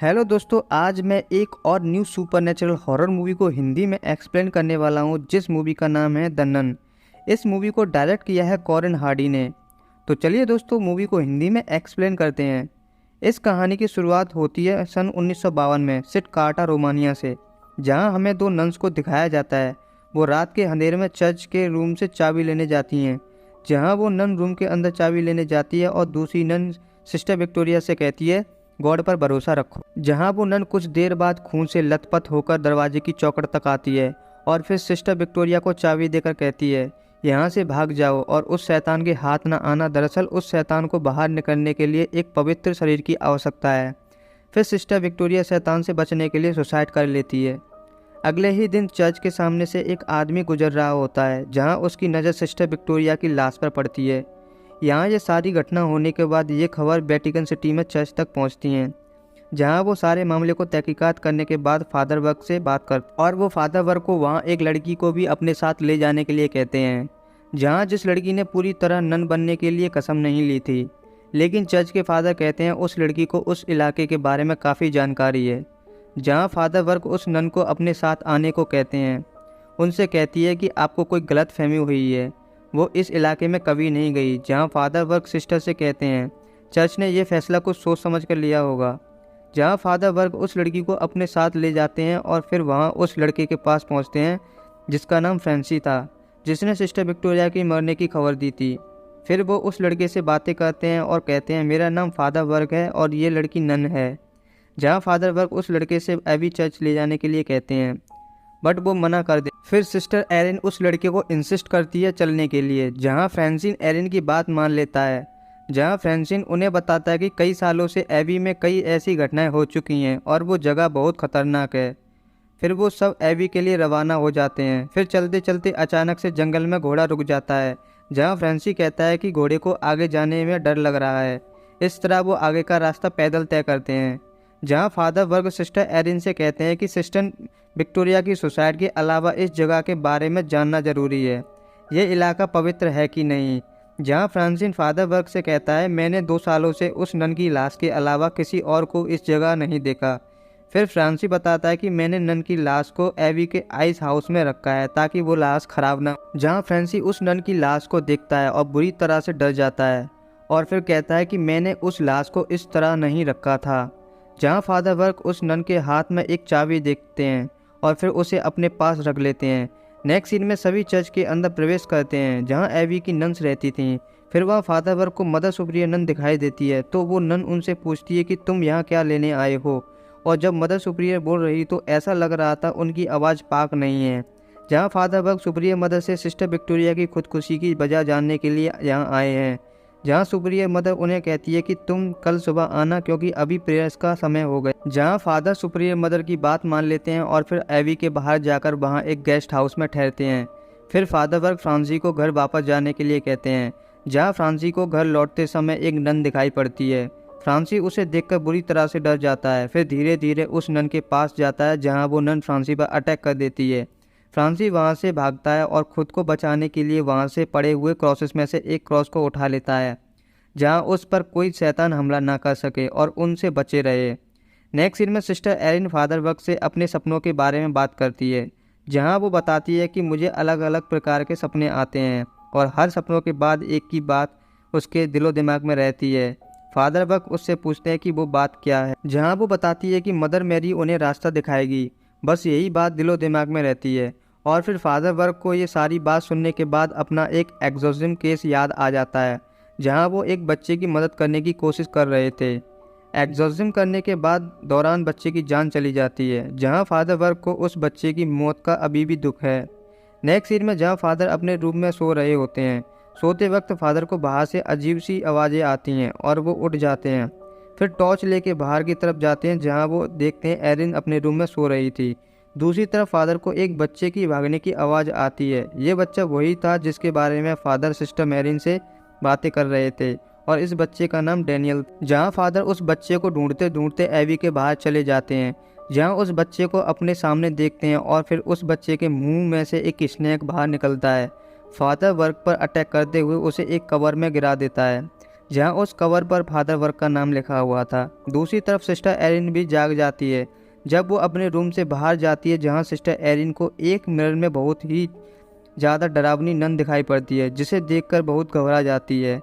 Hello दोस्तों, आज मैं एक और न्यू सुपरनैचुरल हॉरर मूवी को हिंदी में एक्सप्लेन करने वाला हूँ, जिस मूवी का नाम है द नन। इस मूवी को डायरेक्ट किया है कॉरिन हार्डी ने। तो चलिए दोस्तों, मूवी को हिंदी में एक्सप्लेन करते हैं। इस कहानी की शुरुआत होती है सन 1952 में सिट कार्टा रोमानिया से, जहाँ हमें दो नन्स को दिखाया जाता है। वो रात के अंधेरे में चर्च के रूम से चाबी लेने जाती हैं। जहाँ वो नन रूम के अंदर चाबी लेने जाती है और दूसरी नन सिस्टर विक्टोरिया से कहती है गॉड पर भरोसा रखो। जहां वो नन कुछ देर बाद खून से लथपथ होकर दरवाजे की चौखट तक आती है और फिर सिस्टर विक्टोरिया को चाबी देकर कहती है यहाँ से भाग जाओ और उस शैतान के हाथ न आना। दरअसल उस शैतान को बाहर निकलने के लिए एक पवित्र शरीर की आवश्यकता है। फिर सिस्टर विक्टोरिया शैतान से बचने के लिए सुसाइड कर लेती है। अगले ही दिन चर्च के सामने से एक आदमी गुजर रहा होता है, जहाँ उसकी नज़र सिस्टर विक्टोरिया की लाश पर पड़ती है। यहाँ ये सारी घटना होने के बाद ये खबर वेटिकन सिटी में चर्च तक पहुँचती हैं, जहाँ वो सारे मामले को तहकीकात करने के बाद फादर वर्क से बात कर और वो फादर वर्क को वहाँ एक लड़की को भी अपने साथ ले जाने के लिए कहते हैं, जहाँ जिस लड़की ने पूरी तरह नन बनने के लिए कसम नहीं ली थी। लेकिन चर्च के फादर कहते हैं उस लड़की को उस इलाके के बारे में काफ़ी जानकारी है। जहाँ फादर वर्क उस नन को अपने साथ आने को कहते हैं। उनसे कहती है कि आपको कोई गलत फहमी हुई है, वो इस इलाके में कभी नहीं गई। जहाँ फादर वर्क सिस्टर से कहते हैं चर्च ने यह फैसला कुछ सोच समझ कर लिया होगा। जहाँ फादर वर्क उस लड़की को अपने साथ ले जाते हैं और फिर वहाँ उस लड़के के पास पहुँचते हैं जिसका नाम फ्रेंसी था, जिसने सिस्टर विक्टोरिया की मरने की खबर दी थी। फिर वो उस लड़के से बातें करते हैं और कहते हैं मेरा नाम फादर वर्क है और ये लड़की नन है। जहाँ फादर वर्क उस लड़के से एबी चर्च ले जाने के लिए कहते हैं, बट वो मना कर दे। फिर सिस्टर एरिन उस लड़के को इंसिस्ट करती है चलने के लिए, जहाँ फ्रेंसिन एरिन की बात मान लेता है। जहाँ फ्रेंसिन उन्हें बताता है कि कई सालों से एबी में कई ऐसी घटनाएं हो चुकी हैं और वो जगह बहुत ख़तरनाक है। फिर वो सब एबी के लिए रवाना हो जाते हैं। फिर चलते चलते अचानक से जंगल में घोड़ा रुक जाता है, जहाँ फ्रेंसी कहता है कि घोड़े को आगे जाने में डर लग रहा है। इस तरह वो आगे का रास्ता पैदल तय करते हैं। जहाँ फादर वर्ग सिस्टर एरिन से कहते हैं कि सिस्टर विक्टोरिया की सुसाइड के अलावा इस जगह के बारे में जानना जरूरी है, ये इलाका पवित्र है कि नहीं। जहाँ फ्रांसिन फादर वर्ग से कहता है मैंने 2 सालों से उस नन की लाश के अलावा किसी और को इस जगह नहीं देखा। फिर फ्रांसी बताता है कि मैंने नन की लाश को एवी के आइस हाउस में रखा है ताकि वो लाश खराब ना हो। जहाँ फ्रांसी उस नन की लाश को देखता है और बुरी तरह से डर जाता है और फिर कहता है कि मैंने उस लाश को इस तरह नहीं रखा था। जहाँ फादर वर्क उस नन के हाथ में एक चाबी देखते हैं और फिर उसे अपने पास रख लेते हैं। नेक्स्ट सीन में सभी चर्च के अंदर प्रवेश करते हैं, जहाँ एवी की नन्स रहती थीं। फिर वहाँ फादर वर्क को मदर सुप्रियर नन दिखाई देती है, तो वो नन उनसे पूछती है कि तुम यहाँ क्या लेने आए हो। और जब मदर सुप्रियर बोल रही तो ऐसा लग रहा था उनकी आवाज़ पाक नहीं है। जहाँ फादर वर्क सुप्रियर मदर से सिस्टर विक्टोरिया की खुदकुशी की वजह जानने के लिए यहाँ आए हैं। जहाँ सुप्रियर मदर उन्हें कहती है कि तुम कल सुबह आना क्योंकि अभी प्रेयर्स का समय हो गया। जहाँ फादर सुप्रियर मदर की बात मान लेते हैं और फिर एवी के बाहर जाकर वहाँ एक गेस्ट हाउस में ठहरते हैं। फिर फादर वर्क फ्रांसी को घर वापस जाने के लिए कहते हैं। जहाँ फ्रांसी को घर लौटते समय एक नन दिखाई पड़ती है। फ्रांसी उसे देखकर बुरी तरह से डर जाता है। फिर धीरे धीरे उस नन के पास जाता है, जहाँ वो नन फ्रांसी पर अटैक कर देती है। फ्रांसी वहाँ से भागता है और खुद को बचाने के लिए वहाँ से पड़े हुए क्रॉसेस में से एक क्रॉस को उठा लेता है, जहाँ उस पर कोई शैतान हमला ना कर सके और उनसे बचे रहे। नेक्स्ट सीन में सिस्टर एरिन फादर वर्क से अपने सपनों के बारे में बात करती है, जहाँ वो बताती है कि मुझे अलग अलग प्रकार के सपने आते हैं और हर सपनों के बाद एक की बात उसके दिलो दिमाग में रहती है। फादर वर्क उससे पूछते हैं कि वो बात क्या है, जहाँ वो बताती है कि मदर मैरी उन्हें रास्ता दिखाएगी। बस यही बात दिलो दिमाग में रहती है। और फिर फादर वर्क को ये सारी बात सुनने के बाद अपना एक एक्सोर्सिज्म केस याद आ जाता है, जहां वो एक बच्चे की मदद करने की कोशिश कर रहे थे। एक्सोर्सिज्म करने के बाद दौरान बच्चे की जान चली जाती है, जहां फादर वर्क को उस बच्चे की मौत का अभी भी दुख है। नेक्स्ट सीन में जहां फादर अपने रूम में सो रहे होते हैं। सोते वक्त फादर को बाहर से अजीब सी आवाज़ें आती हैं और वो उठ जाते हैं। फिर टॉर्च लेके बाहर की तरफ जाते हैं, जहाँ वो देखते हैं एरिन अपने रूम में सो रही थी। दूसरी तरफ फादर को एक बच्चे की भागने की आवाज़ आती है। ये बच्चा वही था जिसके बारे में फादर सिस्टर मैरिन से बातें कर रहे थे और इस बच्चे का नाम डैनियल। जहाँ फादर उस बच्चे को ढूंढते ढूंढते एवी के बाहर चले जाते हैं, जहाँ उस बच्चे को अपने सामने देखते हैं और फिर उस बच्चे के मुंह में से एक स्नेक बाहर निकलता है। फादर वर्क पर अटैक करते हुए उसे एक कवर में गिरा देता है, जहां उस कवर पर फादर वर्क का नाम लिखा हुआ था। दूसरी तरफ सिस्टर एरिन भी जाग जाती है जब वो अपने रूम से बाहर जाती है, जहां सिस्टर एरिन को एक मिरर में बहुत ही ज़्यादा डरावनी नन दिखाई पड़ती है, जिसे देखकर बहुत घबरा जाती है।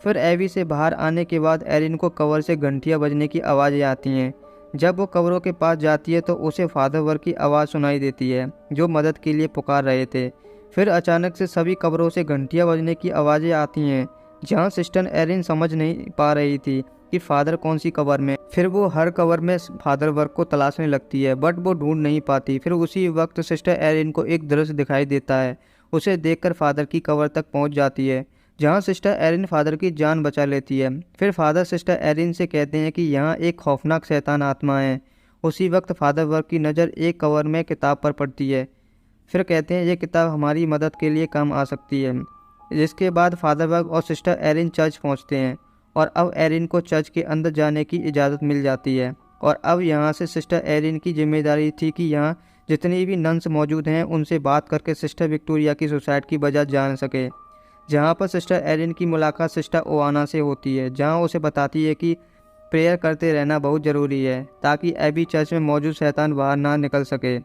फिर एवी से बाहर आने के बाद एरिन को कवर से घंटियां बजने की आवाज़ें आती हैं। जब वो कवरों के पास जाती है तो उसे फादर वर्क की आवाज़ सुनाई देती है जो मदद के लिए पुकार रहे थे। फिर अचानक से सभी कवरों से घंटियां बजने की आवाज़ें आती हैं, जहां सिस्टर एरिन समझ नहीं पा रही थी कि फादर कौन सी कवर में। फिर वो हर कवर में फादर वर्क को तलाशने लगती है, बट वो ढूंढ नहीं पाती। फिर उसी वक्त सिस्टर एरिन को एक दृश्य दिखाई देता है। उसे देखकर फादर की कवर तक पहुंच जाती है, जहां सिस्टर एरिन फादर की जान बचा लेती है। फिर फादर सिस्टर एरिन से कहते हैं कि यहाँ एक खौफनाक शैतान आत्मा है। उसी वक्त फादर वर्क की नज़र एक कवर में किताब पर पड़ती है। फिर कहते हैं ये किताब हमारी मदद के लिए काम आ सकती है। जिसके बाद फादर वर्क और सिस्टर एरिन चर्च पहुँचते हैं और अब एरिन को चर्च के अंदर जाने की इजाज़त मिल जाती है। और अब यहाँ से सिस्टर एरिन की जिम्मेदारी थी कि यहाँ जितनी भी नन्स मौजूद हैं उनसे बात करके सिस्टर विक्टोरिया की सुसाइड की वजह जान सके। जहाँ पर सिस्टर एरिन की मुलाकात सिस्टर ओआना से होती है, जहाँ उसे बताती है कि प्रेयर करते रहना बहुत ज़रूरी है ताकि एबी चर्च में मौजूद शैतान बाहर ना निकल सके।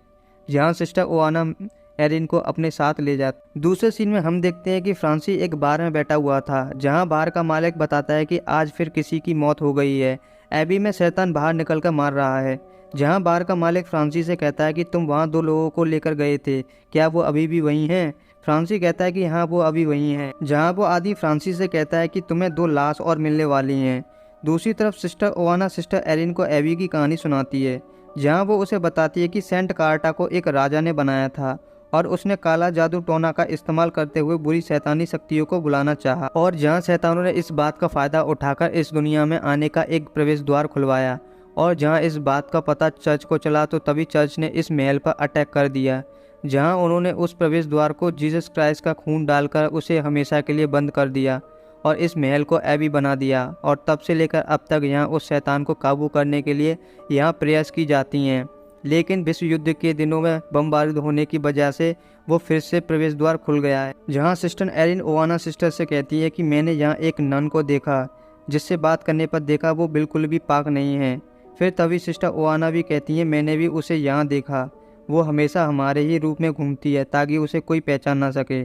जहाँ सिस्टर ओआना एरिन को अपने साथ ले जाती। दूसरे सीन में हम देखते हैं कि फ्रांसी एक बार में बैठा हुआ था, जहाँ बार का मालिक बताता है कि आज फिर किसी की मौत हो गई है। एबी में शैतान बाहर निकल कर मार रहा है। जहाँ बार का मालिक फ्रांसी से कहता है कि तुम वहाँ 2 लोगों को लेकर गए थे, क्या वो अभी भी वहीं हैं? फ्रांसी कहता है कि हाँ वो अभी वहीं हैं। जहाँ वो आदि फ्रांसी से कहता है कि तुम्हें 2 लाश और मिलने वाली हैं। दूसरी तरफ सिस्टर ओआना सिस्टर एरिन को एबी की कहानी सुनाती है, जहाँ वो उसे बताती है कि सेंट कार्टा को एक राजा ने बनाया था और उसने काला जादू टोना का इस्तेमाल करते हुए बुरी शैतानी शक्तियों को बुलाना चाहा, और जहाँ शैतानों ने इस बात का फ़ायदा उठाकर इस दुनिया में आने का एक प्रवेश द्वार खुलवाया। और जहाँ इस बात का पता चर्च को चला तो तभी चर्च ने इस महल पर अटैक कर दिया, जहाँ उन्होंने उस प्रवेश द्वार को जीसस क्राइस्ट का खून डालकर उसे हमेशा के लिए बंद कर दिया और इस महल को एबी बना दिया। और तब से लेकर अब तक यहाँ उस शैतान को काबू करने के लिए यहाँ प्रयास की जाती हैं। लेकिन विश्व युद्ध के दिनों में बमबारिश होने की वजह से वो फिर से प्रवेश द्वार खुल गया है। जहाँ सिस्टर एरिन ओआना सिस्टर से कहती है कि मैंने यहाँ एक नन को देखा, जिससे बात करने पर देखा वो बिल्कुल भी पाक नहीं है। फिर तभी सिस्टर ओआना भी कहती है मैंने भी उसे यहाँ देखा, वो हमेशा हमारे ही रूप में घूमती है ताकि उसे कोई पहचान ना सके।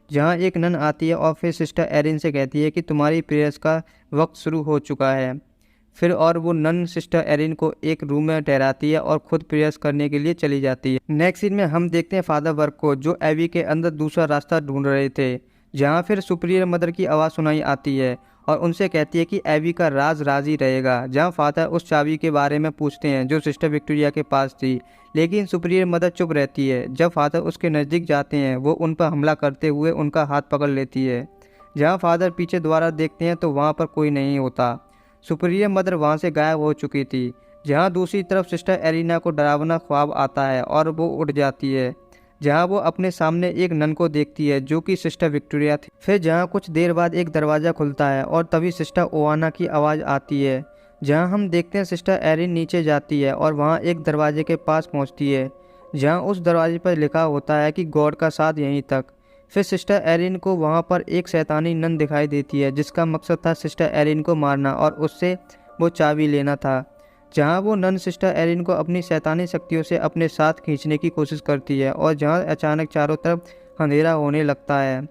जहाँ एक नन आती है और फिर सिस्टर एरिन से कहती है कि तुम्हारी प्रेयर्स का वक्त शुरू हो चुका है। फिर और वो नन सिस्टर एरिन को एक रूम में ठहराती है और खुद प्रेयर्स करने के लिए चली जाती है। नेक्स्ट सीन में हम देखते हैं फादर वर्क को, जो एवी के अंदर दूसरा रास्ता ढूंढ रहे थे। जहाँ फिर सुपीरियर मदर की आवाज़ सुनाई आती है और उनसे कहती है कि एवी का राज राजी रहेगा। जहाँ फादर उस चाबी के बारे में पूछते हैं जो सिस्टर विक्टोरिया के पास थी, लेकिन सुपीरियर मदर चुप रहती है। जब फादर उसके नज़दीक जाते हैं वो उन पर हमला करते हुए उनका हाथ पकड़ लेती है। जहाँ फादर पीछे द्वारा देखते हैं तो वहाँ पर कोई नहीं होता। सुपीरियर मदर वहाँ से गायब हो चुकी थी। जहाँ दूसरी तरफ सिस्टर एरिना को डरावना ख्वाब आता है और वो उठ जाती है, जहाँ वो अपने सामने एक नन को देखती है जो कि सिस्टर विक्टोरिया थी। फिर जहाँ कुछ देर बाद एक दरवाज़ा खुलता है और तभी सिस्टर ओआना की आवाज़ आती है। जहाँ हम देखते हैं सिस्टर एरिन नीचे जाती है और वहाँ एक दरवाजे के पास पहुँचती है, जहाँ उस दरवाजे पर लिखा होता है कि गॉड का साथ यहीं तक। फिर सिस्टर एरिन को वहाँ पर एक शैतानी नन दिखाई देती है जिसका मकसद था सिस्टर एरिन को मारना और उससे वो चाबी लेना था। जहाँ वो नन सिस्टर एरिन को अपनी शैतानी शक्तियों से अपने साथ खींचने की कोशिश करती है और जहाँ अचानक चारों तरफ अंधेरा होने लगता है।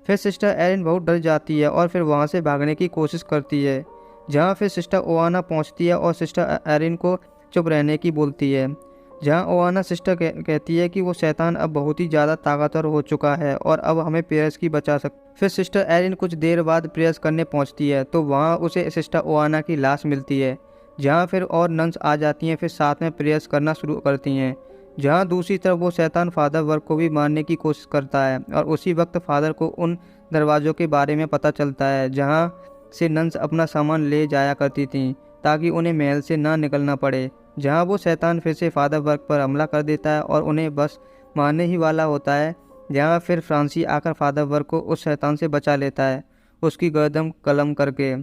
फिर सिस्टर एरिन बहुत डर जाती है और फिर वहाँ से भागने की कोशिश करती है। जहाँ फिर सिस्टर ओआना पहुँचती है और सिस्टर एरिन को चुप रहने की बोलती है। जहाँ ओआना सिस्टर कहती है कि वो शैतान अब बहुत ही ज़्यादा ताकतवर हो चुका है और अब हमें प्रेयर्स की बचा सकती। फिर सिस्टर एरिन कुछ देर बाद प्रेयर्स करने पहुँचती है तो वहाँ उसे सिस्टर ओआना की लाश मिलती है। जहाँ फिर और नन्स आ जाती हैं, फिर साथ में प्रेयर्स करना शुरू करती हैं। जहाँ दूसरी तरफ वो शैतान फादर वर्क को भी मारने की कोशिश करता है और उसी वक्त फादर को उन दरवाज़ों के बारे में पता चलता है जहाँ से नन्स अपना सामान ले जाया करती थीं ताकि उन्हें महल से ना निकलना पड़े। जहाँ वो शैतान फिर से फादर वर्क पर हमला कर देता है और उन्हें बस मारने ही वाला होता है। जहाँ फिर फ्रांसी आकर फादर वर्क को उस शैतान से बचा लेता है, उसकी गर्दन कलम करके।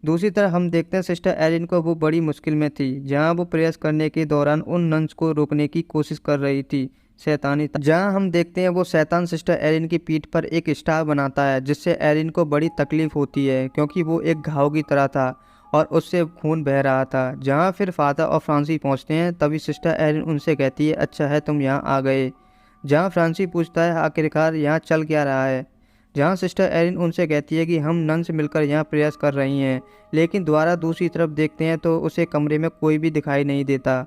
दूसरी तरफ हम देखते हैं सिस्टर एरिन को वो बड़ी मुश्किल में थी, जहाँ वो प्रेयर्स करने के दौरान उन नन्स को रोकने की कोशिश कर रही थी शैतानी था, जहां हम देखते हैं वो शैतान सिस्टर एरिन की पीठ पर एक स्टार बनाता है, जिससे एरिन को बड़ी तकलीफ होती है क्योंकि वो एक घाव की तरह था और उससे खून बह रहा था। जहां फिर फादर और फ्रांसी पहुंचते हैं, तभी सिस्टर एरिन उनसे कहती है अच्छा है तुम यहाँ आ गए। जहां फ्रांसी पूछता है आखिरकार यहाँ चल क्या रहा है, जहां सिस्टर एरिन उनसे कहती है कि हम नन से मिलकर यहाँ प्रयास कर रही हैं, लेकिन दोबारा दूसरी तरफ देखते हैं तो उसे कमरे में कोई भी दिखाई नहीं देता।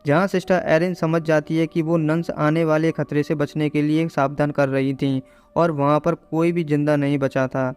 जहां सिस्टर एरिन समझ जाती है कि वो नन्स आने वाले खतरे से बचने के लिए सावधान कर रही थीं और वहां पर कोई भी जिंदा नहीं बचा था।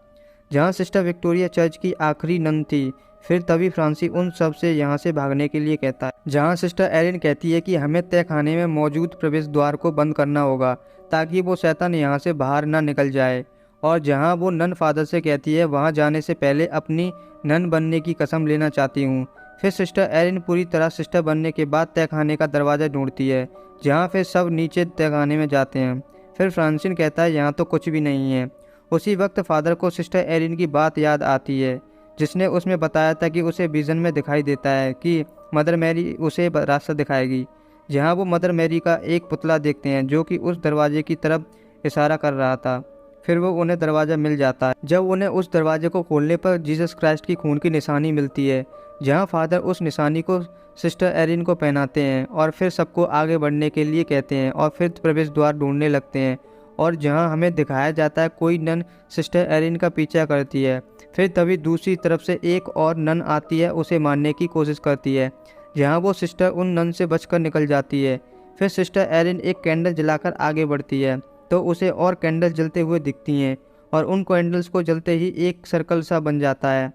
जहां सिस्टर विक्टोरिया चर्च की आखिरी नन थी, फिर तभी फ्रांसी उन सब से यहाँ से भागने के लिए कहता है। जहां सिस्टर एरिन कहती है कि हमें तहखाने में मौजूद प्रवेश द्वार को बंद करना होगा ताकि वो शैतान यहाँ से बाहर ना निकल जाए, और जहां वो नन फादर से कहती है वहां जाने से पहले अपनी नन बनने की कसम लेना चाहती हूँ। फिर सिस्टर एरिन पूरी तरह सिस्टर बनने के बाद तहखाने का दरवाज़ा ढूंढती है, जहाँ फिर सब नीचे तहखाने में जाते हैं। फिर फ्रांसिन कहता है यहाँ तो कुछ भी नहीं है। उसी वक्त फादर को सिस्टर एरिन की बात याद आती है, जिसने उसमें बताया था कि उसे विज़न में दिखाई देता है कि मदर मैरी उसे रास्ता दिखाएगी। जहाँ वो मदर मैरी का एक पुतला देखते हैं जो कि उस दरवाजे की तरफ इशारा कर रहा था। फिर वो उन्हें दरवाज़ा मिल जाता है। जब उन्हें उस दरवाजे को खोलने पर जीसस क्राइस्ट की खून की निशानी मिलती है, जहां फादर उस निशानी को सिस्टर एरिन को पहनाते हैं और फिर सबको आगे बढ़ने के लिए कहते हैं और फिर प्रवेश द्वार ढूंढने लगते हैं, और जहां हमें दिखाया जाता है कोई नन सिस्टर एरिन का पीछा करती है। फिर तभी दूसरी तरफ से एक और नन आती है, उसे मारने की कोशिश करती है, जहाँ वो सिस्टर उन नन से बचकर निकल जाती है। फिर सिस्टर एरिन एक कैंडल जलाकर आगे बढ़ती है तो उसे और कैंडल्स जलते हुए दिखती हैं, और उन कैंडल्स को जलते ही एक सर्कल सा बन जाता है,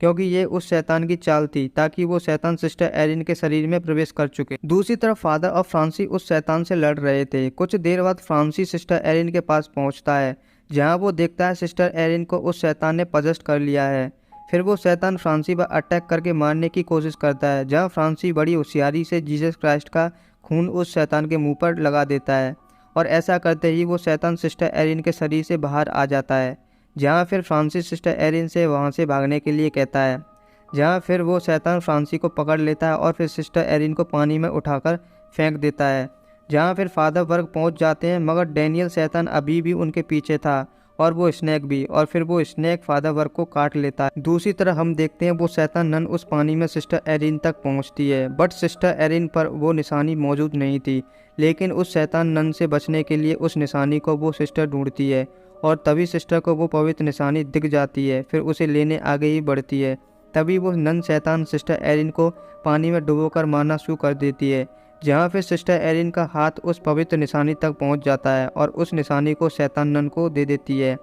क्योंकि ये उस शैतान की चाल थी ताकि वो शैतान सिस्टर एरिन के शरीर में प्रवेश कर चुके। दूसरी तरफ फादर और फ्रांसी उस शैतान से लड़ रहे थे। कुछ देर बाद फ्रांसी सिस्टर एरिन के पास पहुंचता है, जहां वो देखता है सिस्टर एरिन को उस शैतान ने पजेस्ट कर लिया है। फिर वो शैतान फ्रांसी पर अटैक करके मारने की कोशिश करता है, जहाँ फ्रांसी बड़ी होशियारी से जीसस क्राइस्ट का खून उस शैतान के मुँह पर लगा देता है, और ऐसा करते ही वो शैतान सिस्टर एरिन के शरीर से बाहर आ जाता है। जहाँ फिर फ्रांसिस सिस्टर एरिन से वहाँ से भागने के लिए कहता है, जहाँ फिर वो शैतान फ्रांसी को पकड़ लेता है और फिर सिस्टर एरिन को पानी में उठाकर फेंक देता है। जहाँ फिर फादर वर्ग पहुँच जाते हैं, मगर डैनियल शैतान अभी भी उनके पीछे था, और वो स्नैक भी, और फिर वो स्नैक फादर वर्ग को काट लेता है। दूसरी तरफ हम देखते हैं वो शैतान नन उस पानी में सिस्टर एरिन तक पहुँचती है, बट सिस्टर एरिन पर वो निशानी मौजूद नहीं थी। लेकिन उस शैतान नन से बचने के लिए उस निशानी को वो सिस्टर ढूंढती है, और तभी सिस्टर को वो पवित्र निशानी दिख जाती है। फिर उसे लेने आगे ही बढ़ती है। तभी वो नन शैतान सिस्टर एरिन को पानी में डुबोकर मारना शुरू कर देती है, जहाँ फिर सिस्टर एरिन का हाथ उस पवित्र निशानी तक पहुँच जाता है और उस निशानी को शैतान नन को दे देती है।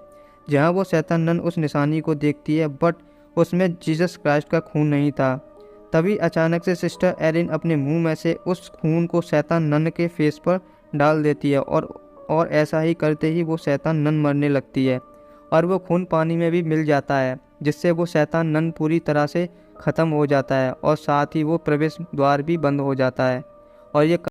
जहाँ वो शैतान नन उस निशानी को देखती है, बट उसमें जीसस क्राइस्ट का खून नहीं था। तभी अचानक से सिस्टर एरिन अपने मुंह में से उस खून को शैतान नन के फेस पर डाल देती है, और ऐसा ही करते ही वो शैतान नन मरने लगती है, और वो खून पानी में भी मिल जाता है, जिससे वो शैतान नन पूरी तरह से ख़त्म हो जाता है, और साथ ही वो प्रवेश द्वार भी बंद हो जाता है। और ये